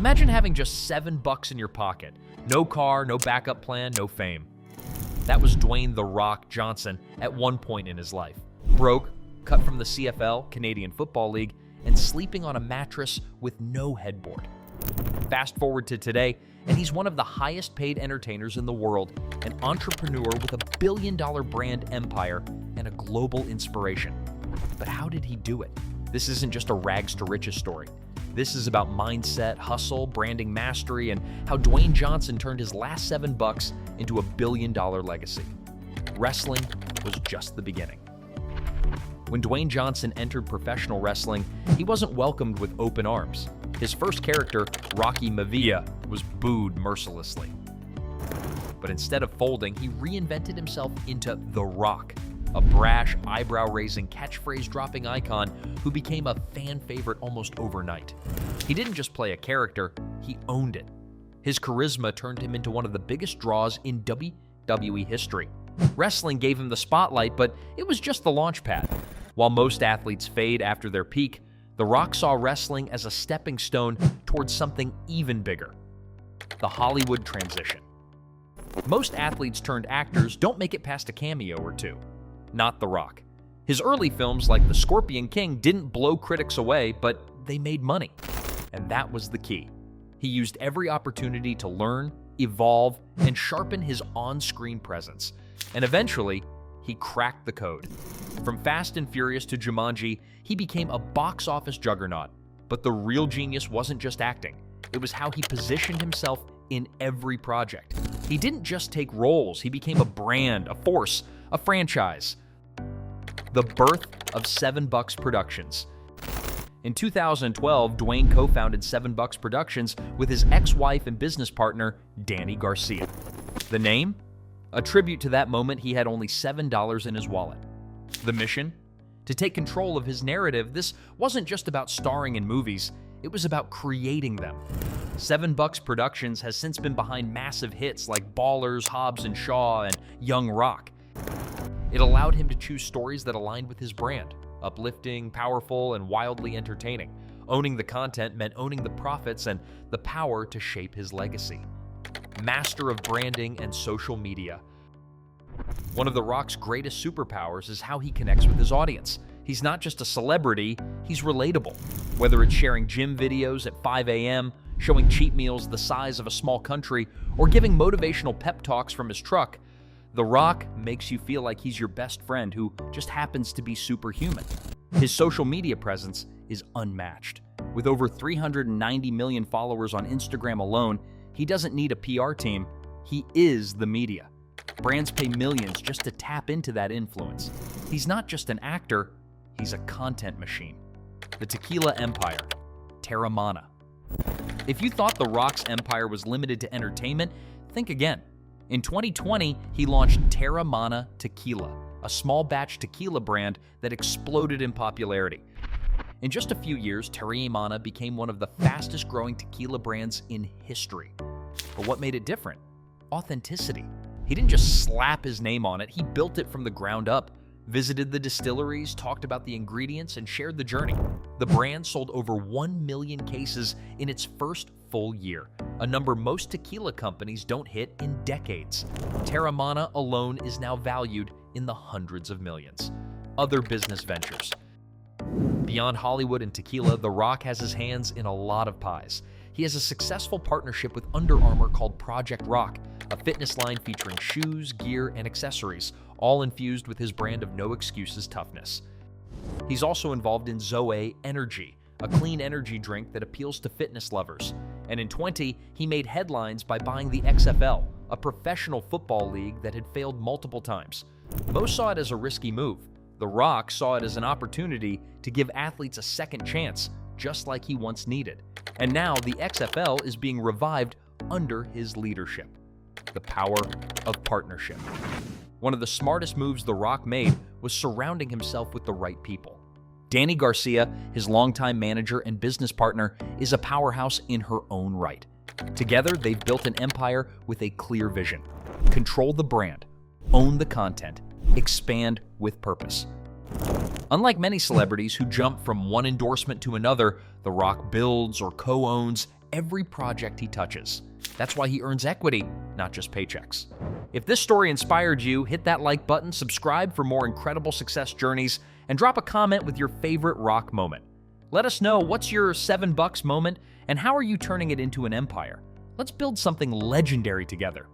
Imagine having just $7 in your pocket. No car, no backup plan, no fame. That was Dwayne "The Rock" Johnson at one point in his life. Broke, cut from the CFL, Canadian Football League, and sleeping on a mattress with no headboard. Fast forward to today, and he's one of the highest paid entertainers in the world, an entrepreneur with a billion-dollar brand empire and a global inspiration. But how did he do it? This isn't just a rags to riches story. This is about mindset, hustle, branding mastery, and how Dwayne Johnson turned his last $7 into a billion-dollar legacy. Wrestling was just the beginning. When Dwayne Johnson entered professional wrestling, he wasn't welcomed with open arms. His first character, Rocky Maivia, was booed mercilessly. But instead of folding, he reinvented himself into The Rock, a brash, eyebrow-raising, catchphrase-dropping icon who became a fan favorite almost overnight. He didn't just play a character, he owned it. His charisma turned him into one of the biggest draws in WWE history. Wrestling gave him the spotlight, but it was just the launch pad. While most athletes fade after their peak, The Rock saw wrestling as a stepping stone towards something even bigger: the Hollywood transition. Most athletes turned actors don't make it past a cameo or two. Not The Rock. His early films like The Scorpion King didn't blow critics away, but they made money. And that was the key. He used every opportunity to learn, evolve, and sharpen his on-screen presence. And eventually, he cracked the code. From Fast and Furious to Jumanji, he became a box office juggernaut. But the real genius wasn't just acting. It was how he positioned himself in every project. He didn't just take roles, he became a brand, a force, a franchise. The birth of $7 Productions. In 2012, Dwayne co-founded $7 Productions with his ex-wife and business partner, Dany Garcia. The name? A tribute to that moment he had only $7 in his wallet. The mission? To take control of his narrative. This wasn't just about starring in movies, it was about creating them. $7 Productions has since been behind massive hits like Ballers, Hobbs and Shaw, and Young Rock. It allowed him to choose stories that aligned with his brand, uplifting, powerful, and wildly entertaining. Owning the content meant owning the profits and the power to shape his legacy. Master of branding and social media. One of The Rock's greatest superpowers is how he connects with his audience. He's not just a celebrity, he's relatable. Whether it's sharing gym videos at 5 a.m., showing cheat meals the size of a small country, or giving motivational pep talks from his truck, The Rock makes you feel like he's your best friend who just happens to be superhuman. His social media presence is unmatched. With over 390 million followers on Instagram alone, he doesn't need a PR team, he is the media. Brands pay millions just to tap into that influence. He's not just an actor, he's a content machine. The tequila empire, Teremana. If you thought The Rock's empire was limited to entertainment, think again. In 2020, he launched Teremana Tequila, a small batch tequila brand that exploded in popularity. In just a few years, Teremana became one of the fastest growing tequila brands in history. But what made it different? Authenticity. He didn't just slap his name on it, he built it from the ground up, visited the distilleries, talked about the ingredients, and shared the journey. The brand sold over 1 million cases in its first full year, a number most tequila companies don't hit in decades. Teremana alone is now valued in the hundreds of millions. Other business ventures. Beyond Hollywood and tequila, The Rock has his hands in a lot of pies. He has a successful partnership with Under Armour called Project Rock, a fitness line featuring shoes, gear, and accessories, all infused with his brand of no excuses toughness. He's also involved in Zoe Energy, a clean energy drink that appeals to fitness lovers. And in 2020, he made headlines by buying the XFL, a professional football league that had failed multiple times. Most saw it as a risky move. The Rock saw it as an opportunity to give athletes a second chance, just like he once needed. And now the XFL is being revived under his leadership. The power of partnership. One of the smartest moves The Rock made was surrounding himself with the right people. Dany Garcia, his longtime manager and business partner, is a powerhouse in her own right. Together, they've built an empire with a clear vision. Control the brand, own the content, expand with purpose. Unlike many celebrities who jump from one endorsement to another, The Rock builds or co-owns every project he touches. That's why he earns equity, not just paychecks. If this story inspired you, hit that like button, subscribe for more incredible success journeys, and drop a comment with your favorite rock moment. Let us know what's your $7 moment and how are you turning it into an empire. Let's build something legendary together.